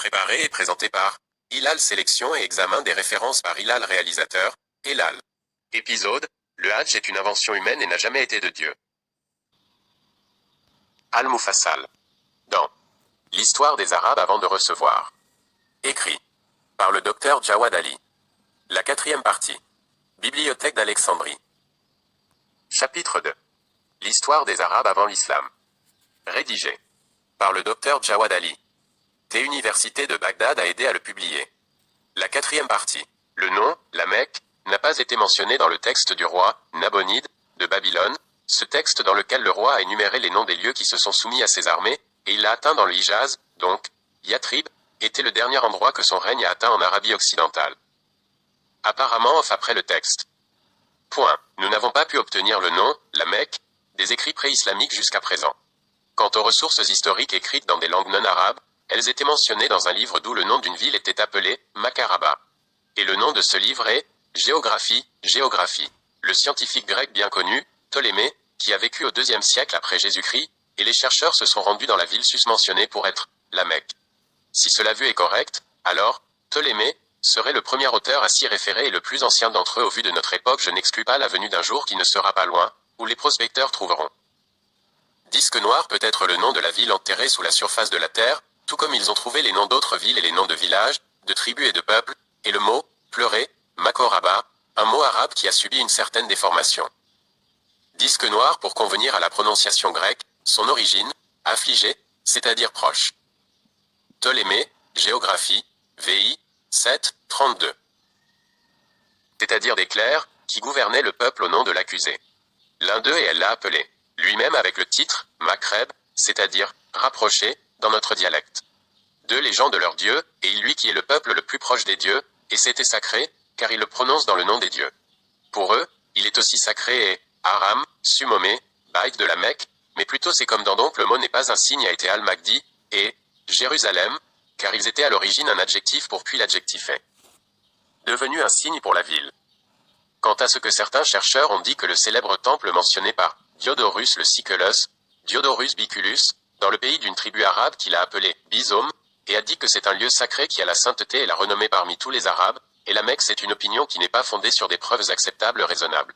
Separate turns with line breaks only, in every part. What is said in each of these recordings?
Préparé et présenté par Hilal Sélection et examen des références par Hilal réalisateur, Hilal. Épisode, le Hajj est une invention humaine et n'a jamais été de Dieu. Al-Mufassal. Dans L'histoire des Arabes avant de recevoir. Écrit par le docteur Jawad Ali. La 4e partie. Bibliothèque d'Alexandrie. Chapitre 2. L'histoire des Arabes avant l'islam. Rédigé par le docteur Jawad Ali. Université de Bagdad a aidé à le publier. La 4e partie. Le nom, la Mecque, n'a pas été mentionné dans le texte du roi, Nabonide, de Babylone, ce texte dans lequel le roi a énuméré les noms des lieux qui se sont soumis à ses armées, et il l'a atteint dans le Hijaz, donc, Yatrib, était le dernier endroit que son règne a atteint en Arabie occidentale. Apparemment off après le texte. Point. Nous n'avons pas pu obtenir le nom, la Mecque, des écrits pré-islamiques jusqu'à présent. Quant aux ressources historiques écrites dans des langues non arabes, elles étaient mentionnées dans un livre d'où le nom d'une ville était appelé Makaraba. Et le nom de ce livre est Géographie. Le scientifique grec bien connu, Ptolémée, qui a vécu au IIe siècle après Jésus-Christ, et les chercheurs se sont rendus dans la ville susmentionnée pour être la Mecque. Si cela vue est correct, alors, Ptolémée serait le premier auteur à s'y référer et le plus ancien d'entre eux au vu de notre époque. Je n'exclus pas la venue d'un jour qui ne sera pas loin, où les prospecteurs trouveront. Disque noir peut être le nom de la ville enterrée sous la surface de la terre, tout comme ils ont trouvé les noms d'autres villes et les noms de villages, de tribus et de peuples, et le mot « pleurer », Makoraba, un mot arabe qui a subi une certaine déformation. Disque noir pour convenir à la prononciation grecque, son origine, affligé, c'est-à-dire proche. Ptolémée, Géographie, VI, 7, 32. C'est-à-dire des clercs, qui gouvernaient le peuple au nom de l'accusé. L'un d'eux et elle l'a appelé, lui-même avec le titre, Makhreb, c'est-à-dire rapproché, dans notre dialecte. D'eux les gens de leur Dieu, et il lui qui est le peuple le plus proche des dieux, et c'était sacré, car il le prononce dans le nom des dieux. Pour eux, il est aussi sacré et Aram, Sumomé, Baïk de la Mecque, mais plutôt c'est comme dans donc le mot n'est pas un signe a été Al-Magdi, et Jérusalem, car ils étaient à l'origine un adjectif pour puis l'adjectif est devenu un signe pour la ville. Quant à ce que certains chercheurs ont dit que le célèbre temple mentionné par Diodorus le Siculus, Diodorus Biculus, dans le pays d'une tribu arabe qu'il a appelé Bizome, et a dit que c'est un lieu sacré qui a la sainteté et la renommée parmi tous les Arabes, et la Mecque c'est une opinion qui n'est pas fondée sur des preuves acceptables raisonnables.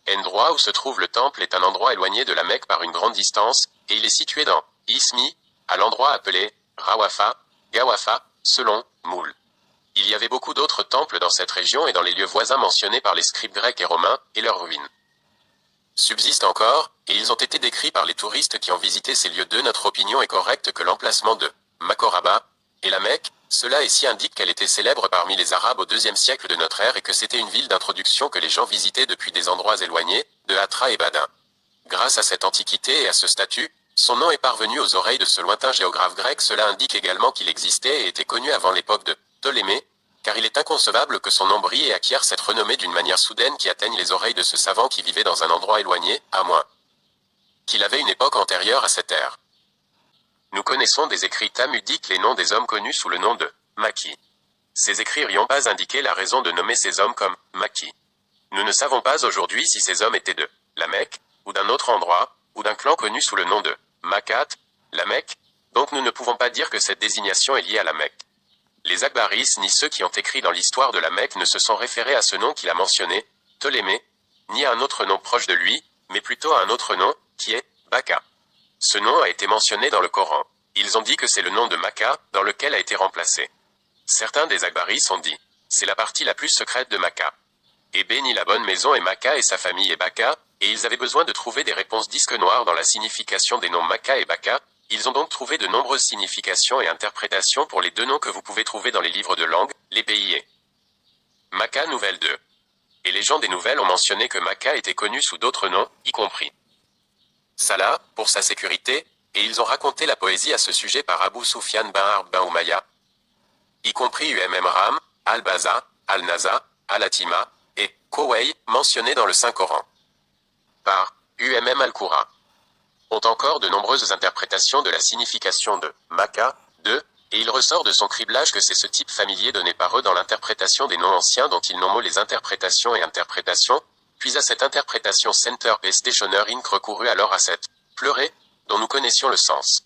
L'endroit où se trouve le temple est un endroit éloigné de la Mecque par une grande distance, et il est situé dans Ismi, à l'endroit appelé Rawafa, Gawafa, selon Moule. Il y avait beaucoup d'autres temples dans cette région et dans les lieux voisins mentionnés par les scribes grecs et romains, et leurs ruines subsistent encore, et ils ont été décrits par les touristes qui ont visité ces lieux. Notre opinion est correcte que l'emplacement de Makoraba et la Mecque, cela ici indique qu'elle était célèbre parmi les Arabes au IIe siècle de notre ère et que c'était une ville d'introduction que les gens visitaient depuis des endroits éloignés, de Hatra et Badin. Grâce à cette antiquité et à ce statut, son nom est parvenu aux oreilles de ce lointain géographe grec. Cela indique également qu'il existait et était connu avant l'époque de Ptolémée, car il est inconcevable que son nom brille et acquiert cette renommée d'une manière soudaine qui atteigne les oreilles de ce savant qui vivait dans un endroit éloigné, à moins qu'il avait une époque antérieure à cette ère. Nous connaissons des écrits talmudiques les noms des hommes connus sous le nom de Maki. Ces écrits n'ont pas indiqué la raison de nommer ces hommes comme Maki. Nous ne savons pas aujourd'hui si ces hommes étaient de la Mecque, ou d'un autre endroit, ou d'un clan connu sous le nom de Makat, la Mecque, donc nous ne pouvons pas dire que cette désignation est liée à la Mecque. Les Akbaris ni ceux qui ont écrit dans l'histoire de la Mecque ne se sont référés à ce nom qu'il a mentionné, Ptolémée, ni à un autre nom proche de lui, mais plutôt à un autre nom, qui est Baka. Ce nom a été mentionné dans le Coran. Ils ont dit que c'est le nom de Makkah, dans lequel a été remplacé. Certains des Akbaris ont dit, c'est la partie la plus secrète de Makkah. Et béni la bonne maison et Makkah et sa famille et Baka, et ils avaient besoin de trouver des réponses disque noires dans la signification des noms Makkah et Baka. Ils ont donc trouvé de nombreuses significations et interprétations pour les deux noms que vous pouvez trouver dans les livres de langue, les pays et Makkah Nouvelle 2. Et les gens des nouvelles ont mentionné que Makkah était connu sous d'autres noms, y compris Salah, pour sa sécurité, et ils ont raconté la poésie à ce sujet par Abu Sufyan bin Harb bin Umayya, y compris Ram, Al-Baza, Al-Naza, Al-Atima, et Kowei, mentionnés dans le Saint-Coran. Par Al-Qura. Ont encore de nombreuses interprétations de la signification de Makkah, et il ressort de son criblage que c'est ce type familier donné par eux dans l'interprétation des noms anciens dont ils nomment les interprétations et interprétations, puis à cette interprétation Center P. Stationer Inc. recourut alors à cette pleurer, dont nous connaissions le sens.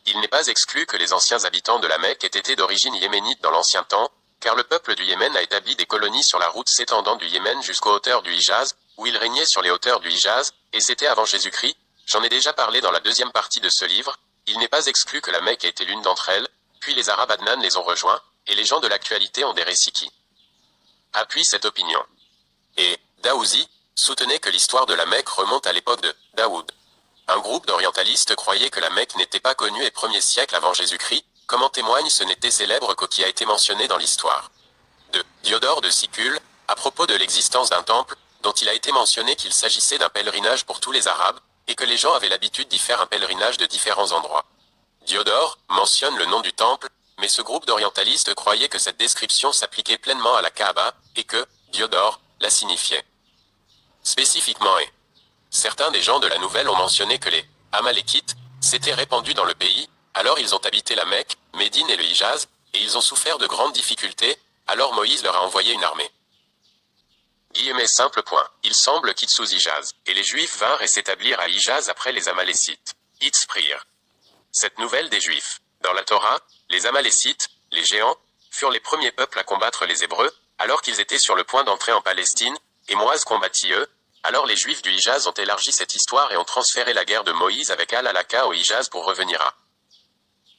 Il n'est pas exclu que les anciens habitants de la Mecque aient été d'origine yéménite dans l'ancien temps, car le peuple du Yémen a établi des colonies sur la route s'étendant du Yémen jusqu'aux hauteurs du Hijaz, où il régnait sur les hauteurs du Hijaz, et c'était avant Jésus-Christ. J'en ai déjà parlé dans la deuxième partie de ce livre. Il n'est pas exclu que la Mecque ait été l'une d'entre elles, puis les Arabes Adnan les ont rejoints, et les gens de l'actualité ont des récits qui appuient cette opinion. Et Daouzi soutenait que l'histoire de la Mecque remonte à l'époque de Daoud. Un groupe d'orientalistes croyait que la Mecque n'était pas connue au 1er siècle avant Jésus-Christ, comme en témoigne ce n'était célèbre qu'au qui a été mentionné dans l'histoire de Diodore de Sicule, à propos de l'existence d'un temple, dont il a été mentionné qu'il s'agissait d'un pèlerinage pour tous les Arabes, et que les gens avaient l'habitude d'y faire un pèlerinage de différents endroits. Diodore mentionne le nom du temple, mais ce groupe d'orientalistes croyait que cette description s'appliquait pleinement à la Kaaba, et que Diodore la signifiait spécifiquement. Et certains des gens de la nouvelle ont mentionné que les Amalékites s'étaient répandus dans le pays, alors ils ont habité la Mecque, Médine et le Hijaz, et ils ont souffert de grandes difficultés, alors Moïse leur a envoyé une armée. Simple point. Il semble qu'ils sous Hijaz, et les Juifs vinrent et s'établirent à Hijaz après les Amalécites. Itzprir. Cette nouvelle des Juifs. Dans la Torah, les Amalécites, les géants, furent les premiers peuples à combattre les Hébreux, alors qu'ils étaient sur le point d'entrer en Palestine, et Moïse combattit eux. Alors les Juifs du Hijaz ont élargi cette histoire et ont transféré la guerre de Moïse avec Al-Alaka au Hijaz pour revenir à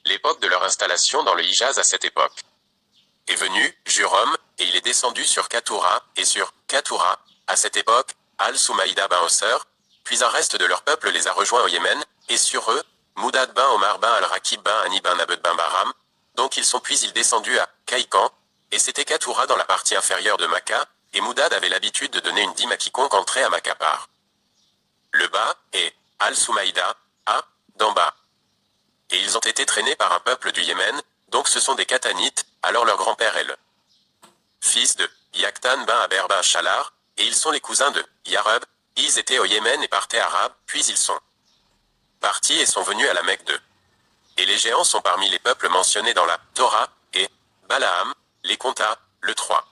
l'époque de leur installation dans le Hijaz à cette époque. Est venu, Jurhom, et il est descendu sur Katoura, et sur Katoura, à cette époque, Al-Soumaïda ben Osser, puis un reste de leur peuple les a rejoints au Yémen, et sur eux, Moudad ben Omar ben Al-Rakib ben Ani ben Nabed ben Baram, donc ils sont puis ils descendus à Kaïkan, et c'était Katoura dans la partie inférieure de Makkah, et Moudad avait l'habitude de donner une dîme à quiconque entrait à Makkah par le bas, et Al-Soumaïda, d'en bas. Et ils ont été traînés par un peuple du Yémen, donc ce sont des Katanites, alors leur grand-père est le fils de Yaktan ben Aber ben Shalar, et ils sont les cousins de Yarub. Ils étaient au Yémen et partaient arabes, puis ils sont partis et sont venus à la Mecque de. Et les géants sont parmi les peuples mentionnés dans la Torah, et Balaam les compta, le 3.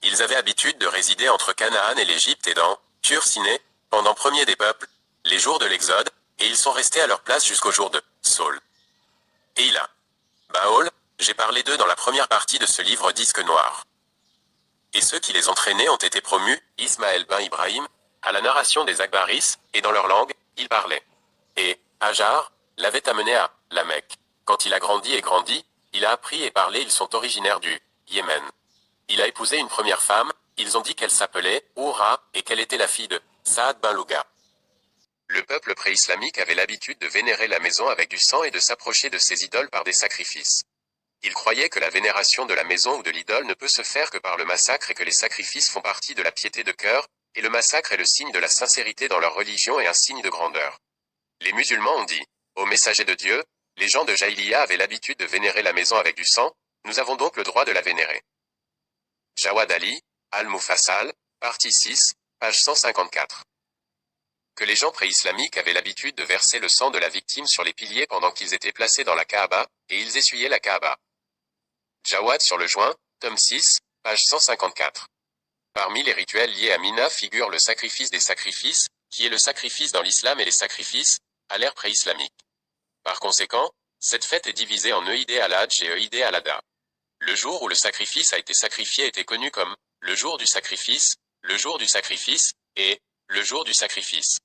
Ils avaient habitude de résider entre Canaan et l'Égypte et dans Tur-Siné, pendant premier des peuples, les jours de l'Exode, et ils sont restés à leur place jusqu'au jour de Saul. Et il a Baol, j'ai parlé d'eux dans la première partie de ce livre Disque noir. Et ceux qui les ont traînés ont été promus, Ismaël ben Ibrahim, à la narration des Akbaris, et dans leur langue, ils parlaient. Et Hajar l'avait amené à la Mecque. Quand il a grandi et grandi, il a appris et parlé, ils sont originaires du Yémen. Il a épousé une première femme, ils ont dit qu'elle s'appelait Oura, et qu'elle était la fille de Saad ben Louga. Le peuple pré-islamique avait l'habitude de vénérer la maison avec du sang et de s'approcher de ses idoles par des sacrifices. Il croyait que la vénération de la maison ou de l'idole ne peut se faire que par le massacre et que les sacrifices font partie de la piété de cœur, et le massacre est le signe de la sincérité dans leur religion et un signe de grandeur. Les musulmans ont dit, ô messager de Dieu, les gens de Jaïliya avaient l'habitude de vénérer la maison avec du sang, nous avons donc le droit de la vénérer. Jawad Ali, Al-Mufassal, partie 6, page 154. Que les gens pré-islamiques avaient l'habitude de verser le sang de la victime sur les piliers pendant qu'ils étaient placés dans la Kaaba, et ils essuyaient la Kaaba. Jawad sur le joint, tome 6, page 154. Parmi les rituels liés à Mina figure le sacrifice des sacrifices, qui est le sacrifice dans l'islam et les sacrifices, à l'ère pré-islamique. Par conséquent, cette fête est divisée en Eid al-Hajj et Eid al-Adha. Le jour où le sacrifice a été sacrifié était connu comme le jour du sacrifice, et le jour du sacrifice.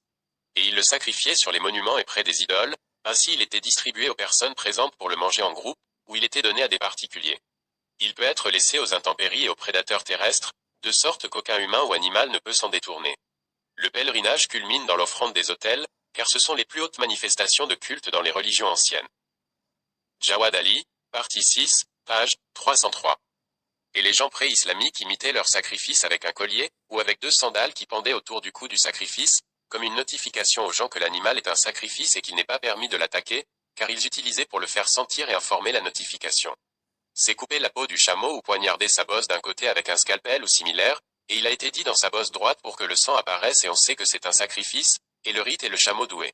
Et il le sacrifiait sur les monuments et près des idoles, ainsi il était distribué aux personnes présentes pour le manger en groupe, ou il était donné à des particuliers. Il peut être laissé aux intempéries et aux prédateurs terrestres, de sorte qu'aucun humain ou animal ne peut s'en détourner. Le pèlerinage culmine dans l'offrande des autels, car ce sont les plus hautes manifestations de culte dans les religions anciennes. Jawad Ali, partie 6, page 303. Et les gens pré-islamiques imitaient leur sacrifice avec un collier, ou avec 2 sandales qui pendaient autour du cou du sacrifice, comme une notification aux gens que l'animal est un sacrifice et qu'il n'est pas permis de l'attaquer, car ils utilisaient pour le faire sentir et informer la notification. C'est couper la peau du chameau ou poignarder sa bosse d'un côté avec un scalpel ou similaire, et il a été dit dans sa bosse droite pour que le sang apparaisse et on sait que c'est un sacrifice, et le rite est le chameau doué.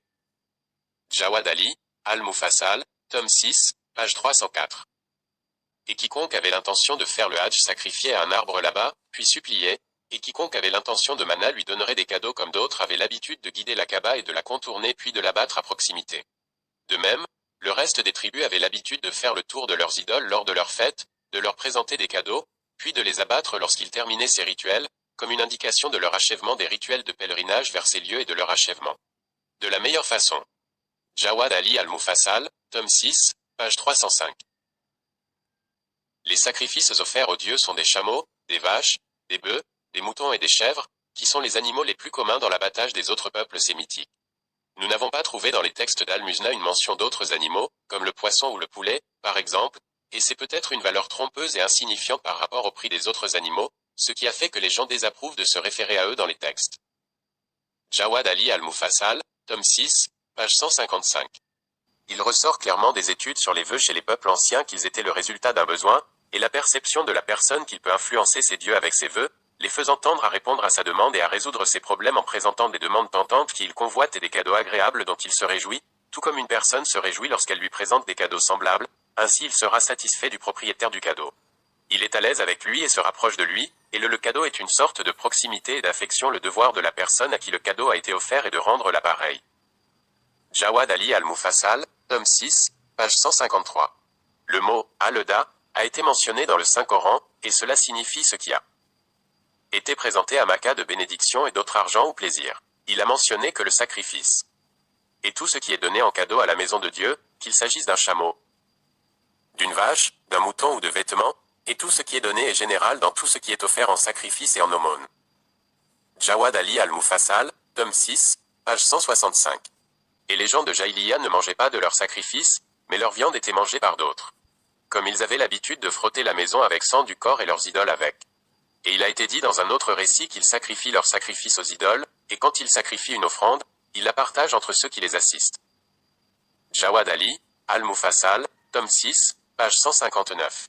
Jawad Ali, Al-Mufassal, tome 6, page 304. Et quiconque avait l'intention de faire le Hajj sacrifiait à un arbre là-bas, puis suppliait, et quiconque avait l'intention de mana lui donnerait des cadeaux comme d'autres avaient l'habitude de guider la Kaaba et de la contourner puis de l'abattre à proximité. De même, Le reste des tribus avaient l'habitude de faire le tour de leurs idoles lors de leurs fêtes, de leur présenter des cadeaux, puis de les abattre lorsqu'ils terminaient ces rituels, comme une indication de leur achèvement des rituels de pèlerinage vers ces lieux et de leur achèvement. De la meilleure façon. Jawad Ali al-Mufassal, tome 6, page 305. Les sacrifices offerts aux dieux sont des chameaux, des vaches, des bœufs, des moutons et des chèvres, qui sont les animaux les plus communs dans l'abattage des autres peuples sémitiques. Nous n'avons pas trouvé dans les textes d'Al-Musna une mention d'autres animaux, comme le poisson ou le poulet, par exemple, et c'est peut-être une valeur trompeuse et insignifiante par rapport au prix des autres animaux, ce qui a fait que les gens désapprouvent de se référer à eux dans les textes. Jawad Ali al-Mufassal, tome 6, page 155. Il ressort clairement des études sur les vœux chez les peuples anciens qu'ils étaient le résultat d'un besoin, et la perception de la personne qu'il peut influencer ses dieux avec ses vœux, les faisant tendre à répondre à sa demande et à résoudre ses problèmes en présentant des demandes tentantes qu'il convoite et des cadeaux agréables dont il se réjouit, tout comme une personne se réjouit lorsqu'elle lui présente des cadeaux semblables, ainsi il sera satisfait du propriétaire du cadeau. Il est à l'aise avec lui et se rapproche de lui, et le cadeau est une sorte de proximité et d'affection, le devoir de la personne à qui le cadeau a été offert est de rendre l'appareil. Jawad Ali al-Mufassal, tome 6, page 153. Le mot « al-da » a été mentionné dans le Saint-Coran, et cela signifie ce qui a été présenté à Makkah de bénédiction et d'autres argent ou plaisir. Il a mentionné que le sacrifice et tout ce qui est donné en cadeau à la maison de Dieu, qu'il s'agisse d'un chameau, d'une vache, d'un mouton ou de vêtements, et tout ce qui est donné est général dans tout ce qui est offert en sacrifice et en aumône. Jawad Ali al-Mufassal, tome 6, page 165. Et les gens de Jaïliya ne mangeaient pas de leurs sacrifices, mais leur viande était mangée par d'autres. Comme ils avaient l'habitude de frotter la maison avec sang du corps et leurs idoles avec. Et il a été dit dans un autre récit qu'ils sacrifient leurs sacrifices aux idoles, et quand ils sacrifient une offrande, ils la partagent entre ceux qui les assistent. Jawad Ali, al-Mufassal, tome 6, page 159.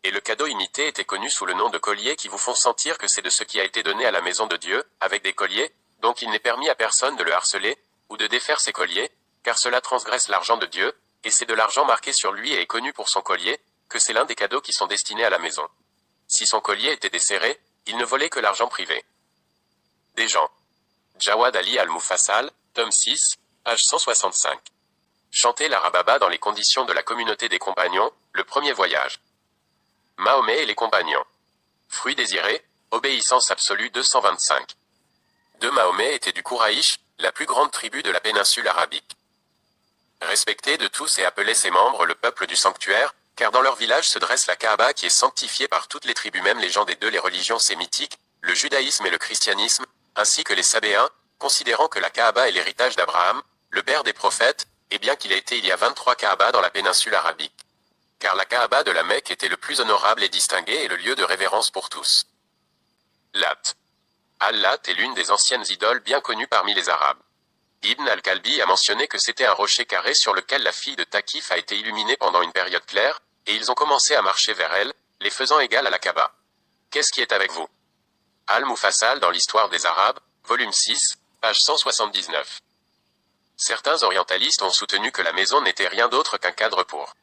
Et le cadeau imité était connu sous le nom de collier qui vous font sentir que c'est de ce qui a été donné à la maison de Dieu, avec des colliers, donc il n'est permis à personne de le harceler, ou de défaire ses colliers, car cela transgresse l'argent de Dieu, et c'est de l'argent marqué sur lui et est connu pour son collier, que c'est l'un des cadeaux qui sont destinés à la maison. Si son collier était desserré, il ne volait que l'argent privé des gens. Jawad Ali al-Mufassal, tome 6, page 165. Chanter la rababa dans les conditions de la communauté des compagnons, le premier voyage. Mahomet et les compagnons. Fruit désiré, obéissance absolue 225. Mahomet était du Kouraïch, la plus grande tribu de la péninsule arabique. Respecté de tous et appelait ses membres le peuple du sanctuaire, car dans leur village se dresse la Kaaba qui est sanctifiée par toutes les tribus, même les gens des deux les religions sémitiques, le judaïsme et le christianisme, ainsi que les Sabéens, considérant que la Kaaba est l'héritage d'Abraham, le père des prophètes, et bien qu'il ait été il y a 23 Kaaba dans la péninsule arabique. Car la Kaaba de la Mecque était le plus honorable et distingué et le lieu de révérence pour tous. Lat. Al-Lat est l'une des anciennes idoles bien connues parmi les Arabes. Ibn al-Kalbi a mentionné que c'était un rocher carré sur lequel la fille de Thaqif a été illuminée pendant une période claire, et ils ont commencé à marcher vers elle, les faisant égales à la Kaaba. Qu'est-ce qui est avec vous? Al-Mufassal dans l'histoire des Arabes, volume 6, page 179. Certains orientalistes ont soutenu que la maison n'était rien d'autre qu'un cadre pour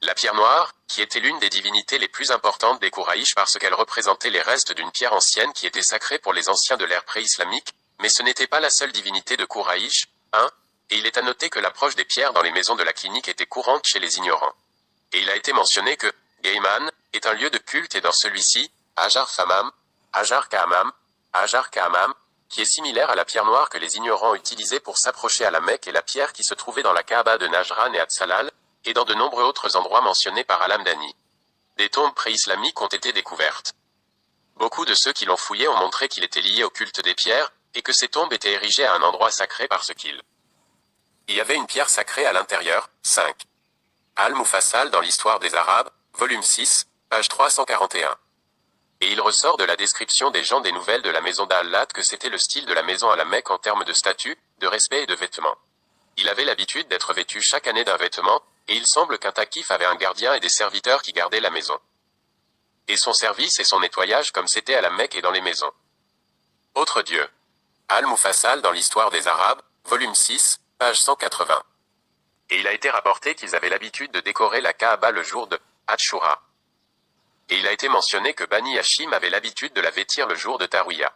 la pierre noire, qui était l'une des divinités les plus importantes des Kouraïch parce qu'elle représentait les restes d'une pierre ancienne qui était sacrée pour les anciens de l'ère pré-islamique, mais ce n'était pas la seule divinité de Kouraïch, et il est à noter que l'approche des pierres dans les maisons de la clinique était courante chez les ignorants. Et il a été mentionné que Gayman est un lieu de culte et dans celui-ci, Hajar Famam, Hajar Kahamam, qui est similaire à la pierre noire que les ignorants utilisaient pour s'approcher à la Mecque et la pierre qui se trouvait dans la Kaaba de Najran et Atsalal, et dans de nombreux autres endroits mentionnés par Al-Hamdani. Des tombes pré-islamiques ont été découvertes. Beaucoup de ceux qui l'ont fouillé ont montré qu'il était lié au culte des pierres, et que ces tombes étaient érigées à un endroit sacré parce qu'il y avait une pierre sacrée à l'intérieur. 5. Al-Mufassal dans l'histoire des Arabes, volume 6, page 341. Et il ressort de la description des gens des nouvelles de la maison d'Al-Lat que c'était le style de la maison à la Mecque en termes de statut, de respect et de vêtements. Il avait l'habitude d'être vêtu chaque année d'un vêtement, et il semble qu'un Thaqif avait un gardien et des serviteurs qui gardaient la maison. Et son service et son nettoyage comme c'était à la Mecque et dans les maisons. Autre Dieu. Al-Mufassal dans l'histoire des Arabes, volume 6, page 180. Et il a été rapporté qu'ils avaient l'habitude de décorer la Kaaba le jour de Ashura. Et il a été mentionné que Bani Hashim avait l'habitude de la vêtir le jour de Tarwiya,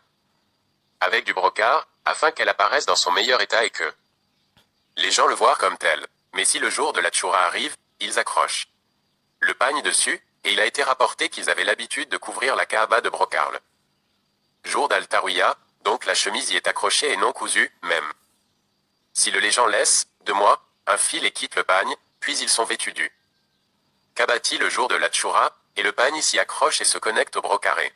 avec du brocart, afin qu'elle apparaisse dans son meilleur état et que les gens le voient comme tel. Mais si le jour de la Tchoura arrive, ils accrochent le pagne dessus, et il a été rapporté qu'ils avaient l'habitude de couvrir la Kaaba de brocarle. Jour d'Al-Tarwiya, donc la chemise y est accrochée et non cousue, même. Si le légend laisse, 2 mois, un fil et quitte le pagne, puis ils sont vêtus du Kabati le jour de la Tchoura, et le pagne s'y accroche et se connecte au brocaré.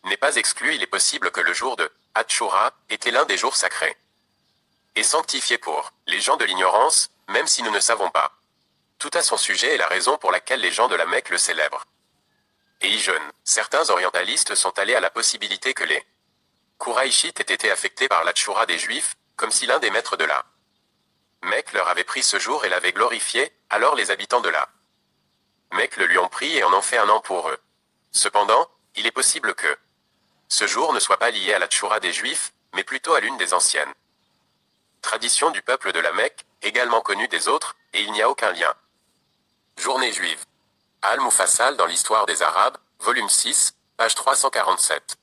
N'est pas exclu, il est possible que le jour de Hatchoura était l'un des jours sacrés. Et sanctifié pour les gens de l'ignorance, même si nous ne savons pas. Tout à son sujet et la raison pour laquelle les gens de la Mecque le célèbrent. Et y jeûnent. Certains orientalistes sont allés à la possibilité que les Kouraïchites aient été affectés par la Tchoura des Juifs, comme si l'un des maîtres de la Mecque leur avait pris ce jour et l'avait glorifié, alors les habitants de la Mecque le lui ont pris et en ont fait un an pour eux. Cependant, il est possible que ce jour ne soit pas lié à la Tchoura des Juifs, mais plutôt à l'une des anciennes traditions du peuple de la Mecque, également connue des autres, et il n'y a aucun lien. Journée juive. Al-Mufassal dans l'histoire des Arabes, volume 6, page 347.